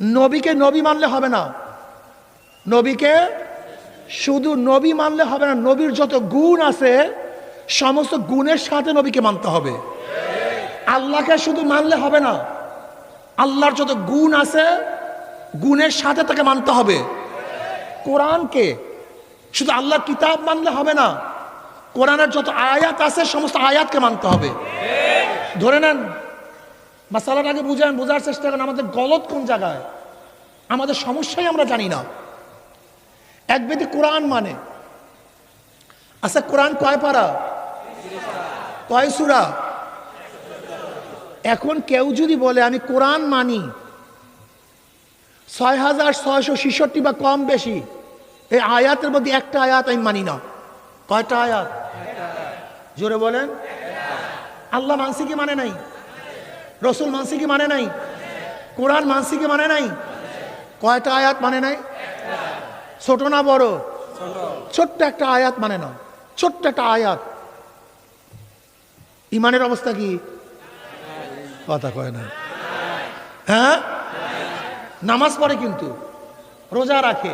নবীকে নবী মানলে হবে না, নবীকে শুধু নবী মানলে হবে না, নবীর যত গুণ আছে সমস্ত গুণের সাথে নবীকে মানতে হবে। আল্লাহকে শুধু মানলে হবে না, আল্লাহর যত গুণ আছে গুণের সাথে তাকে মানতে হবে। কোরআনকে শুধু আল্লাহর কিতাব মানলে হবে না, কোরআনের যত আয়াত আছে সমস্ত আয়াতকে মানতে হবে। ধরে নেন, মাসালার আগে বোঝার চেষ্টা করেন আমাদের গলত কোন জায়গায়, আমাদের সমস্যাই আমরা জানি না। এক ব্যক্তি কোরআন মানে, আচ্ছা কোরআন কয় পারা, কয় সূরা? এখন কেউ যদি বলে আমি কোরআন মানি ৬৬৬৬ বা কম বেশি, এই আয়াতের মধ্যে একটা আয়াত আমি মানি না, কয়টা আয়াত? জোরে বলেন। আল্লাহ মানসি কি মানে নাই? রসুল মানসি কি মানে নাই? কোরআন মানসি কি মানে নাই? কয়টা আয়াত মানে নাই? ছোট না বড়? ছোট্ট একটা আয়াত মানে না, ছোট্ট একটা আয়াত। ইমানের অবস্থা কি? কথা কয় না। হ্যাঁ, নামাজ পড়ে কিন্তু, রোজা রাখে,